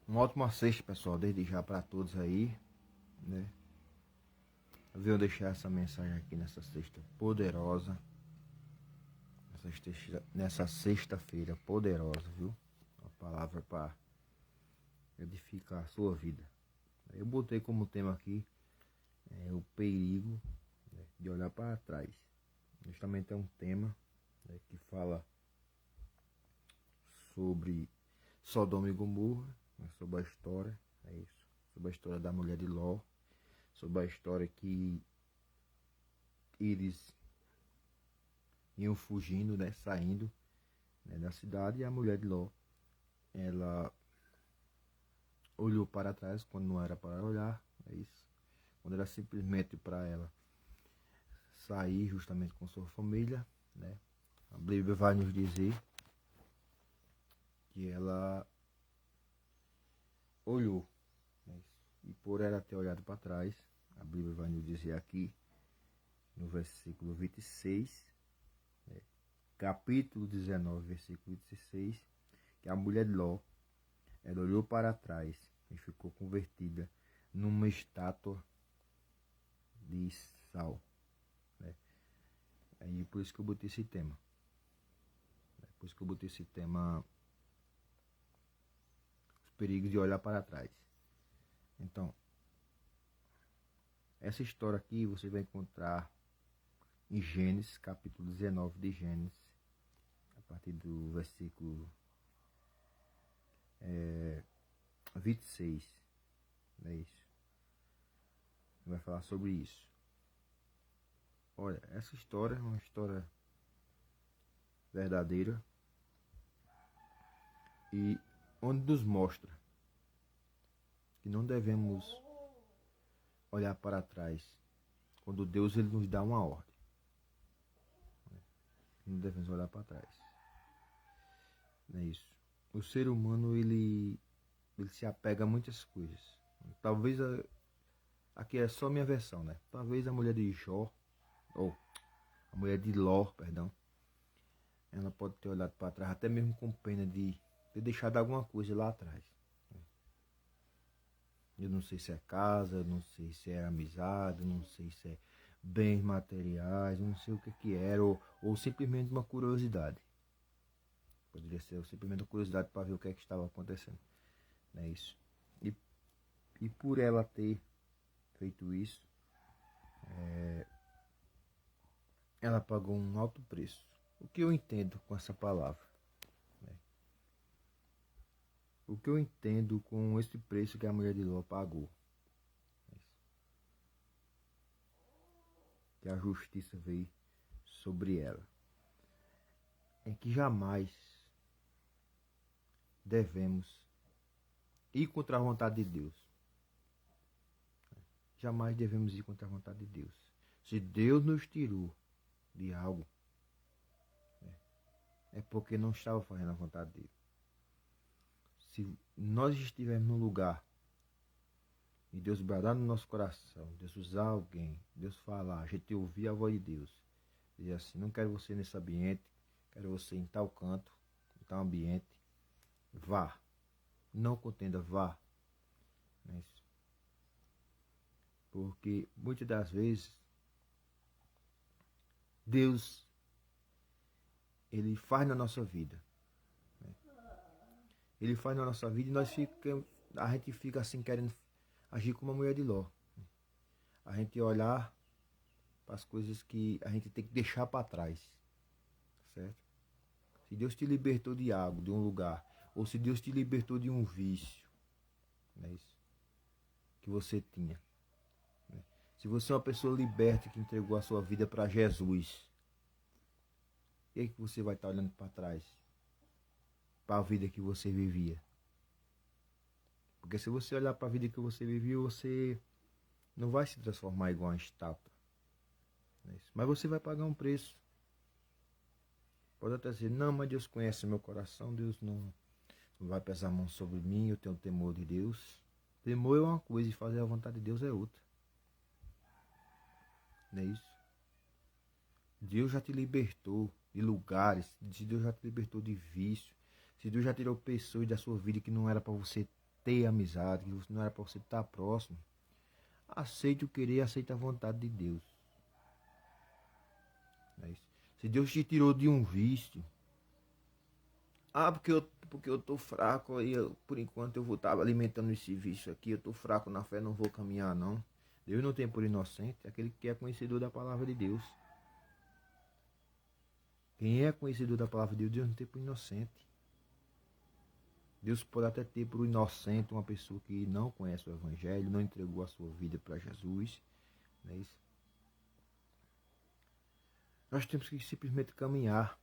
Uma ótima sexta, pessoal, desde já para todos aí, né? Eu venho deixar essa mensagem aqui nessa sexta poderosa, nessa sexta-feira poderosa, viu? Uma palavra para edificar a sua vida. Eu botei como tema aqui o perigo, né, de olhar para trás. Justamente é um tema, né, que fala sobre Sodoma e Gomorra, né, sobre a história, é isso, sobre a história da mulher de Ló, sobre a história que eles iam fugindo, né, saindo, né, da cidade, e a mulher de Ló, ela olhou para trás quando não era para olhar, é isso, quando era simplesmente para ela sair justamente com sua família, né. A Bíblia vai nos dizer que ela olhou, né, e por ela ter olhado para trás, a Bíblia vai nos dizer aqui no versículo 26, né, capítulo 19, versículo 26, que a mulher de Ló, ela olhou para trás e ficou convertida numa estátua de sal, né? Aí por isso que eu botei esse tema, né? Por isso que eu botei esse tema, os perigos de olhar para trás. Então, essa história aqui você vai encontrar em Gênesis, capítulo 19 de Gênesis, a partir do versículo 26, é isso. Vai falar sobre isso. Olha, essa história é uma história verdadeira e onde nos mostra que não devemos olhar para trás quando Deus ele nos dá uma ordem. Não devemos olhar para trás. Não é isso. O ser humano ele se apega a muitas coisas. Talvez aqui é só minha versão, né? Talvez a mulher de Jó, ou a mulher de Ló, perdão, ela pode ter olhado para trás até mesmo com pena de ter deixado alguma coisa lá atrás. Eu não sei se é casa, eu não sei se é amizade, eu não sei se é bens materiais, eu não sei o que era, ou simplesmente uma curiosidade. Poderia ser simplesmente uma curiosidade para ver o que é que estava acontecendo. Não é isso. E por ela ter feito isso, ela pagou um alto preço. O que eu entendo com essa palavra? Né? O que eu entendo com esse preço que a mulher de Ló pagou? Que a justiça veio sobre ela. É que jamais devemos ir contra a vontade de Deus. Jamais devemos ir contra a vontade de Deus. Se Deus nos tirou de algo, é porque não estava fazendo a vontade dele. Se nós estivermos num lugar e Deus bradar no nosso coração, Deus usar alguém, Deus falar, a gente ouvir a voz de Deus, dizer assim, não quero você nesse ambiente, quero você em tal canto, em tal ambiente, vá. Não contenda, vá. Não é isso? Porque muitas das vezes Deus ele faz na nossa vida. Né? Ele faz na nossa vida e a gente fica assim querendo agir como a mulher de Ló. A gente olhar para as coisas que a gente tem que deixar para trás. Certo? Se Deus te libertou de algo, de um lugar, ou se Deus te libertou de um vício, não é isso? Que você tinha. Né? Se você é uma pessoa liberta que entregou a sua vida para Jesus, e aí que você vai estar olhando para trás? Para a vida que você vivia. Porque se você olhar para a vida que você vivia, você não vai se transformar igual uma estátua. Não é isso? Mas você vai pagar um preço. Pode até dizer, não, mas Deus conhece o meu coração, Deus não vai pesar a mão sobre mim, eu tenho temor de Deus. Temor é uma coisa e fazer a vontade de Deus é outra. Não é isso? Deus já te libertou de lugares, se Deus já te libertou de vício, se Deus já tirou pessoas da sua vida que não era para você ter amizade, que não era para você estar próximo, aceite o querer, aceite a vontade de Deus. É isso. Se Deus te tirou de um vício, porque eu tô fraco, aí por enquanto eu vou estar alimentando esse vício aqui, eu tô fraco na fé, não vou caminhar não. Deus não tem por inocente aquele que é conhecedor da palavra de Deus. Quem é conhecedor da palavra de Deus, Deus não tem por inocente. Deus pode até ter por inocente uma pessoa que não conhece o Evangelho, não entregou a sua vida para Jesus. Não é isso? Nós temos que simplesmente caminhar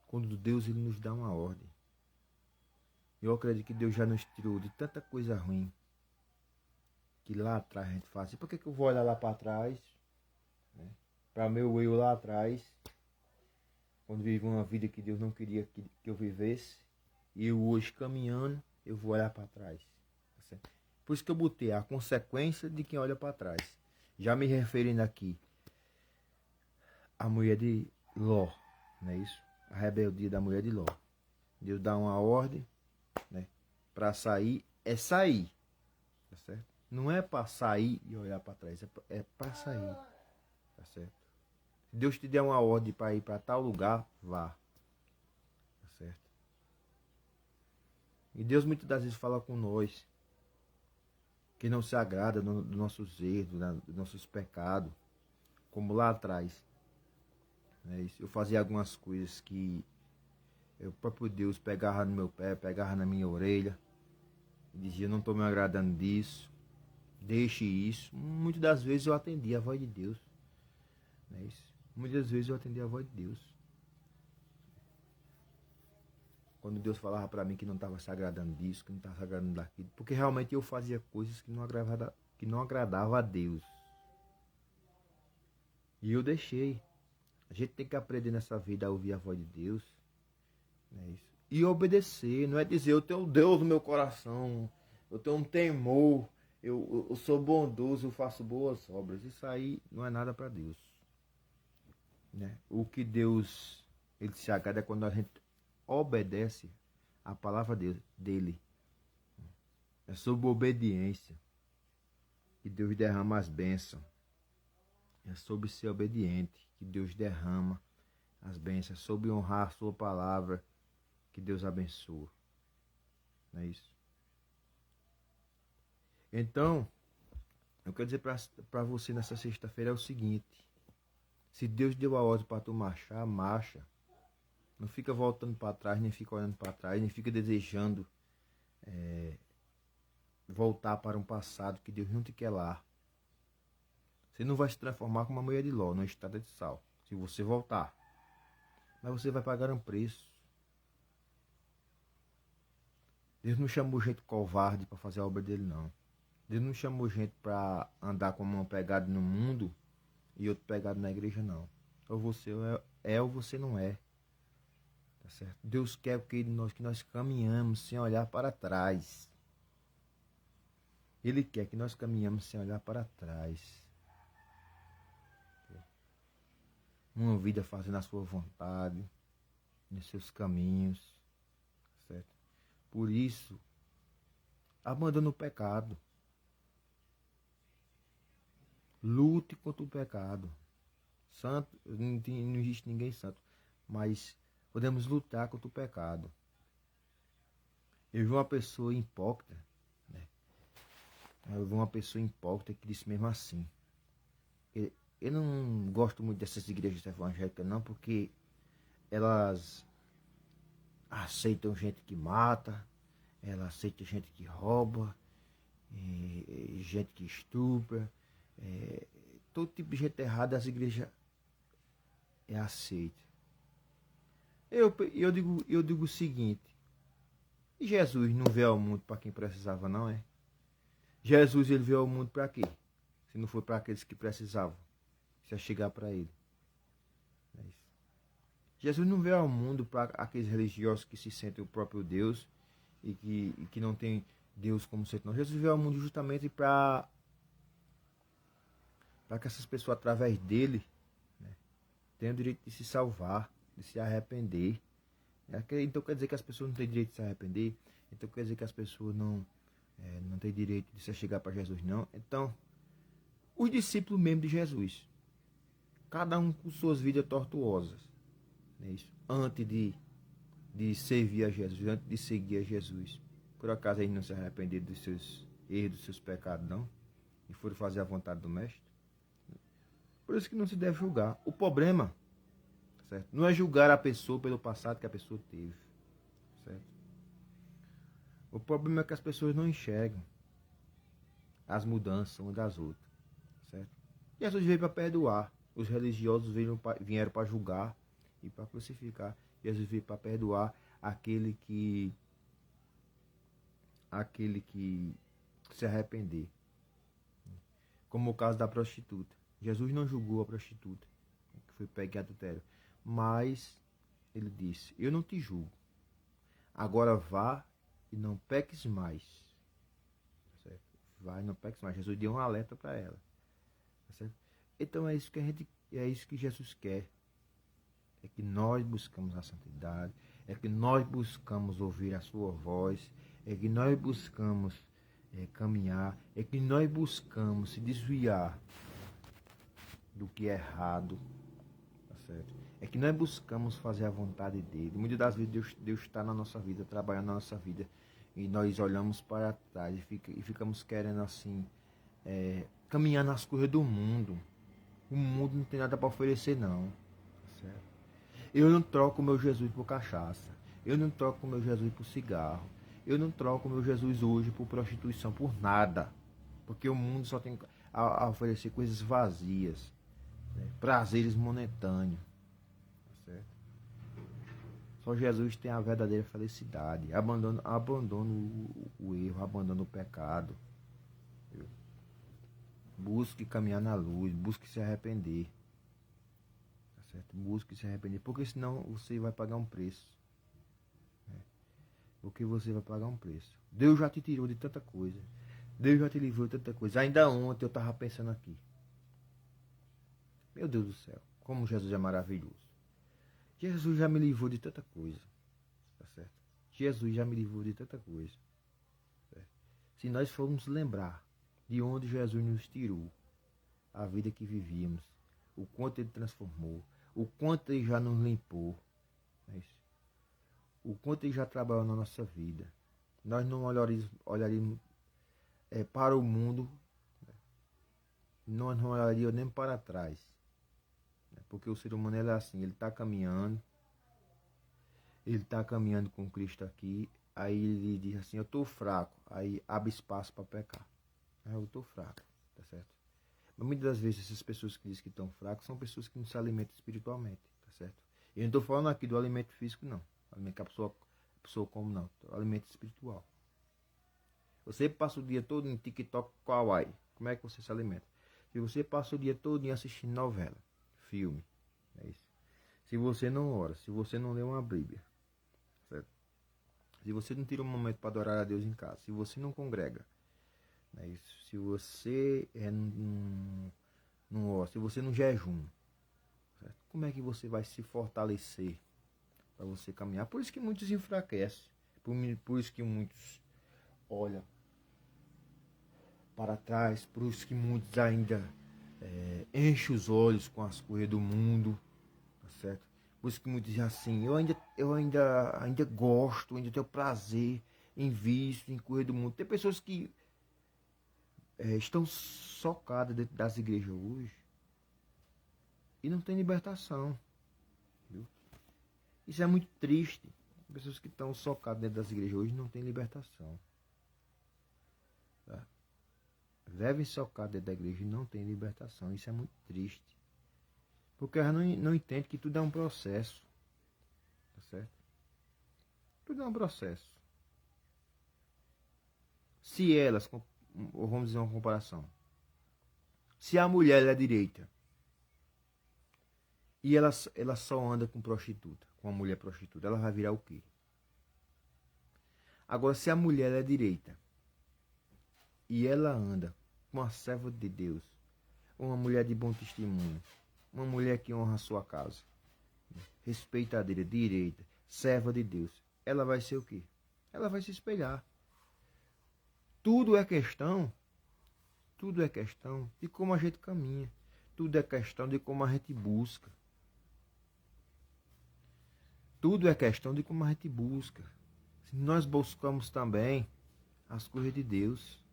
quando Deus ele nos dá uma ordem. Eu acredito que Deus já nos tirou de tanta coisa ruim que lá atrás a gente faz. E por que eu vou olhar lá para trás? Né? Para meu eu lá atrás, quando vivi uma vida que Deus não queria que eu vivesse, e eu hoje caminhando, eu vou olhar para trás. Tá, por isso que eu botei a consequência de quem olha para trás. Já me referindo aqui à mulher de Ló, não é isso? A rebeldia da mulher de Ló. Deus dá uma ordem, né? Para sair, é sair. Tá certo? Não é para sair e olhar para trás, é para sair. Tá certo? Se Deus te der uma ordem para ir para tal lugar, vá. Tá certo? E Deus muitas das vezes fala com nós que não se agrada dos nossos erros, dos nossos pecados, como lá atrás. Né? Eu fazia algumas coisas que o próprio Deus pegava no meu pé, pegava na minha orelha, e dizia, não estou me agradando disso, deixe isso. Muitas das vezes eu atendia a voz de Deus. Não é isso? Muitas vezes eu atendia a voz de Deus. Quando Deus falava para mim que não estava se agradando disso, que não estava se agradando daquilo, porque realmente eu fazia coisas que não agradava a Deus. E eu deixei. A gente tem que aprender nessa vida a ouvir a voz de Deus. Não é isso? E obedecer, não é dizer eu tenho Deus no meu coração, eu tenho um temor, eu sou bondoso, eu faço boas obras. Isso aí não é nada para Deus. Né? O que Deus ele se agrada é quando a gente obedece a palavra dele. É sob obediência que Deus derrama as bênçãos. É sobre ser obediente que Deus derrama as bênçãos. É sobre honrar a sua palavra que Deus abençoa. Não é isso? Então, eu quero dizer para você nessa sexta-feira é o seguinte. Se Deus deu a ordem para tu marchar, marcha. Não fica voltando para trás, nem fica olhando para trás, nem fica desejando voltar para um passado que Deus não te quer lá. Você não vai se transformar como uma mulher de Ló, numa estrada de sal, se você voltar. Mas você vai pagar um preço. Deus não chamou gente covarde para fazer a obra dele, não. Deus não chamou gente para andar com uma pegada no mundo e outro pegado na igreja, não. Ou você ou você não é. Tá certo? Deus quer que nós caminhamos sem olhar para trás. Ele quer que nós caminhamos sem olhar para trás. Uma vida fazendo a sua vontade, nos seus caminhos. Certo? Por isso, abandone o pecado. Lute contra o pecado. Santo, não existe ninguém santo. Mas podemos lutar contra o pecado. Eu vi uma pessoa hipócrita. Né? Eu vi uma pessoa hipócrita que disse mesmo assim. Eu não gosto muito dessas igrejas evangélicas não, porque elas aceitam gente que mata, elas aceitam gente que rouba, gente que estupra, todo tipo de gente errada as igrejas aceitam. Eu digo o seguinte, Jesus não veio ao mundo para quem precisava, não é? Jesus ele veio ao mundo para quê? Se não foi para aqueles que precisavam. Se é chegar para ele. É isso. Jesus não veio ao mundo para aqueles religiosos que se sentem o próprio Deus e que não tem Deus como ser. Não. Jesus veio ao mundo justamente para que essas pessoas, através dele, né, tenham o direito de se salvar, de se arrepender. Então quer dizer que as pessoas não têm direito de se arrepender? Então quer dizer que as pessoas não não tem direito de você chegar para Jesus, não. Então, os discípulos mesmo de Jesus, cada um com suas vidas tortuosas, né, isso, antes de servir a Jesus, antes de seguir a Jesus. Por acaso eles não se arrependeram dos seus erros, dos seus pecados, não? E foram fazer a vontade do Mestre? Por isso que não se deve julgar. O problema, certo, não é julgar a pessoa pelo passado que a pessoa teve, certo? O problema é que as pessoas não enxergam as mudanças umas das outras, certo? Jesus veio para perdoar. Os religiosos vieram para julgar e para crucificar. Jesus veio para perdoar aquele que se arrepender. Como o caso da prostituta. Jesus não julgou a prostituta que foi pega em adultério, mas ele disse: eu não te julgo. Agora vá e não peques mais. Certo? Vá e não peques mais. Jesus deu um alerta para ela. Certo? Então é isso que Jesus quer. É que nós buscamos a santidade, é que nós buscamos ouvir a sua voz, é que nós buscamos caminhar, é que nós buscamos se desviar do que é errado, tá certo? É que nós buscamos fazer a vontade dele. Muitas das vezes Deus está na nossa vida, trabalhando na nossa vida, e nós olhamos para trás e ficamos querendo assim, caminhar nas coisas do mundo. O mundo não tem nada para oferecer, não, tá certo? Eu não troco o meu Jesus por cachaça. Eu não troco o meu Jesus por cigarro. Eu não troco o meu Jesus hoje por prostituição, por nada. Porque o mundo só tem a oferecer coisas vazias, né? Prazeres momentâneos. Tá certo? Só Jesus tem a verdadeira felicidade. Abandona o erro, abandona o pecado. Busque caminhar na luz, busque se arrepender. Certo? Busque se arrepender, porque senão você vai pagar um preço, né? Porque você vai pagar um preço. Deus já te tirou de tanta coisa, Deus já te livrou de tanta coisa. Ainda ontem eu estava pensando aqui, meu Deus do céu, como Jesus é maravilhoso. Jesus já me livrou de tanta coisa, tá certo? Jesus já me livrou de tanta coisa, certo? Se nós formos lembrar de onde Jesus nos tirou, a vida que vivíamos, o quanto Ele transformou, o quanto Ele já nos limpou, né? O quanto Ele já trabalhou na nossa vida. Nós não olharíamos para o mundo, né? Nós não olharíamos nem para trás, né? Porque o ser humano é assim, ele está caminhando com Cristo aqui, aí ele diz assim: eu estou fraco, aí abre espaço para pecar. Eu estou fraco, tá certo? Mas muitas das vezes essas pessoas que dizem que estão fracos são pessoas que não se alimentam espiritualmente, tá certo? Eu não estou falando aqui do alimento físico, não. Alimento que a pessoa come, não. Alimento espiritual. Você passa o dia todo em TikTok, Kawaii. Como é que você se alimenta? Se você passa o dia todo assistindo novela, filme, é isso. Se você não ora, se você não lê uma Bíblia, certo? Se você não tira um momento para adorar a Deus em casa, se você não congrega, é isso. Se você não ora, se você não jejum, certo? Como é que você vai se fortalecer para você caminhar? Por isso que muitos enfraquecem, por isso que muitos olham para trás, por isso que muitos ainda enchem os olhos com as coisas do mundo, tá certo? Por isso que muitos dizem assim: eu ainda gosto, ainda tenho prazer em vício, em coisa do mundo. Tem pessoas que estão socadas dentro das igrejas hoje e não tem libertação, viu? Isso é muito triste. Pessoas que estão socadas dentro das igrejas hoje não têm libertação, tá? Vivem socadas dentro da igreja e não têm libertação. Isso é muito triste, porque elas não entendem que tudo é um processo, tá certo? Tudo é um processo. Se elas, vamos dizer uma comparação, se a mulher é direita e ela só anda com prostituta, com uma mulher prostituta, ela vai virar o quê? Agora, se a mulher é direita e ela anda com uma serva de Deus, uma mulher de bom testemunho, uma mulher que honra a sua casa, respeitadeira, direita, serva de Deus, ela vai ser o quê? Ela vai se espelhar. tudo é questão de como a gente caminha. Tudo é questão de como a gente busca. Tudo é questão de como a gente busca. Se nós buscamos também as coisas de Deus.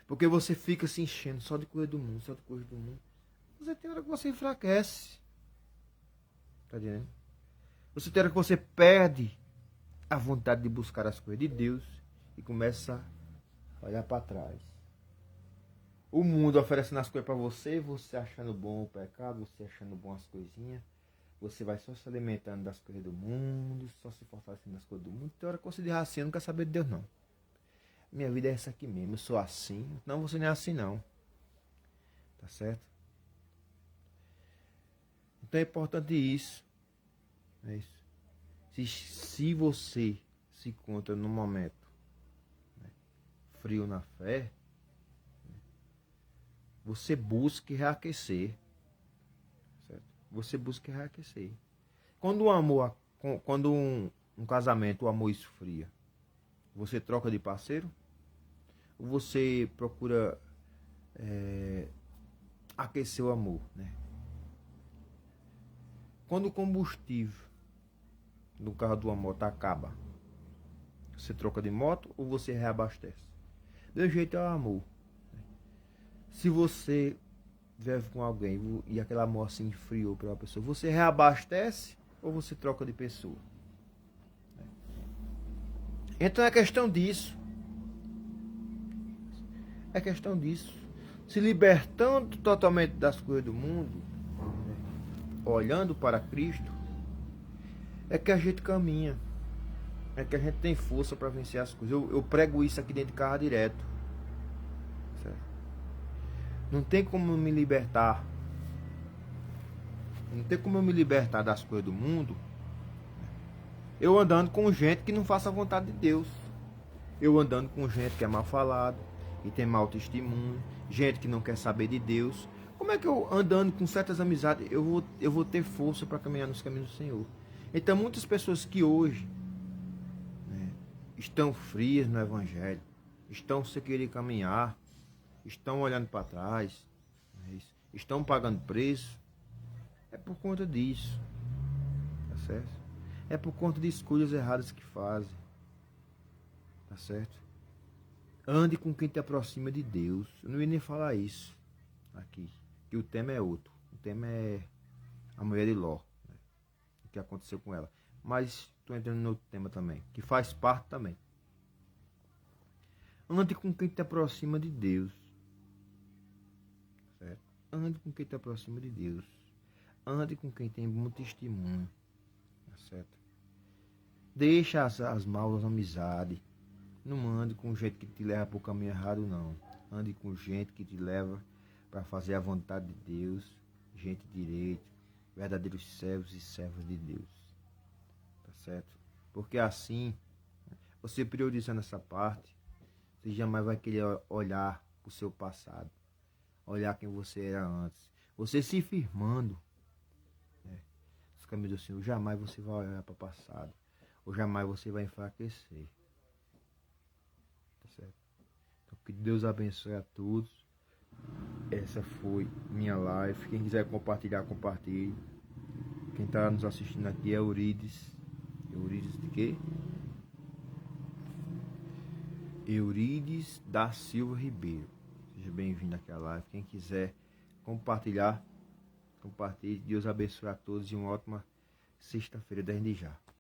Porque você fica se enchendo só de coisa do mundo, só de coisa do mundo. Você tem hora que você enfraquece. Tá entendendo? Você tem hora que você perde a vontade de buscar as coisas de Deus e começa a olhar para trás. O mundo oferecendo as coisas para você, você achando bom o pecado, você achando bom as coisinhas. Você vai só se alimentando das coisas do mundo, só se fortalecendo das coisas do mundo. Tem hora que você diz assim, eu não quero saber de Deus não. Minha vida é essa aqui mesmo, eu sou assim. Não, você não é assim não. Tá certo? Então é importante isso. É isso. Se você se encontra num momento, né, frio na fé, você busque reaquecer. Certo? Você busque reaquecer. Quando o amor, quando um casamento, o amor esfria, você troca de parceiro? Ou você procura aquecer o amor, né? Quando o combustível do carro do amor acaba, você troca de moto ou você reabastece? Do jeito é o amor. Se você vive com alguém e aquele amor assim esfriou para uma pessoa, você reabastece ou você troca de pessoa? Então é questão disso. É questão disso. Se libertando totalmente das coisas do mundo, olhando para Cristo, é que a gente caminha. É que a gente tem força para vencer as coisas. Eu prego isso aqui dentro de casa direto. Certo? Não tem como eu me libertar. Não tem como eu me libertar das coisas do mundo eu andando com gente que não faça a vontade de Deus. Eu andando com gente que é mal falado e tem mau testemunho, gente que não quer saber de Deus. Como é que eu, andando com certas amizades, eu vou ter força para caminhar nos caminhos do Senhor? Então, muitas pessoas que hoje, né, estão frias no Evangelho, estão sem querer caminhar, estão olhando para trás, né, estão pagando preço, é por conta disso. Tá certo? É por conta de escolhas erradas que fazem. Tá certo? Ande com quem te aproxima de Deus. Eu não ia nem falar isso aqui. Que o tema é outro. O tema é a mulher de Ló. Né? O que aconteceu com ela. Mas estou entrando no outro tema também. Que faz parte também. Ande com quem te aproxima de Deus. Certo? Ande com quem te aproxima de Deus. Ande com quem tem bom testemunho. Tá certo? Deixa as maus amizades. Não ande com gente que te leva para o caminho errado, não. Ande com gente que te leva para fazer a vontade de Deus. Gente direita, verdadeiros servos e servas de Deus. Tá certo? Porque assim, você priorizando essa parte, você jamais vai querer olhar o seu passado. Olhar quem você era antes. Você se firmando, né, nos caminhos do Senhor, jamais você vai olhar para o passado. Ou jamais você vai enfraquecer. Tá certo? Então, que Deus abençoe a todos. Essa foi minha live. Quem quiser compartilhar, compartilhe. Quem está nos assistindo aqui é Eurides. Eurides de quê? Eurides da Silva Ribeiro. Seja bem-vindo aqui à live. Quem quiser compartilhar, compartilhe. Deus abençoe a todos e uma ótima sexta-feira desde já.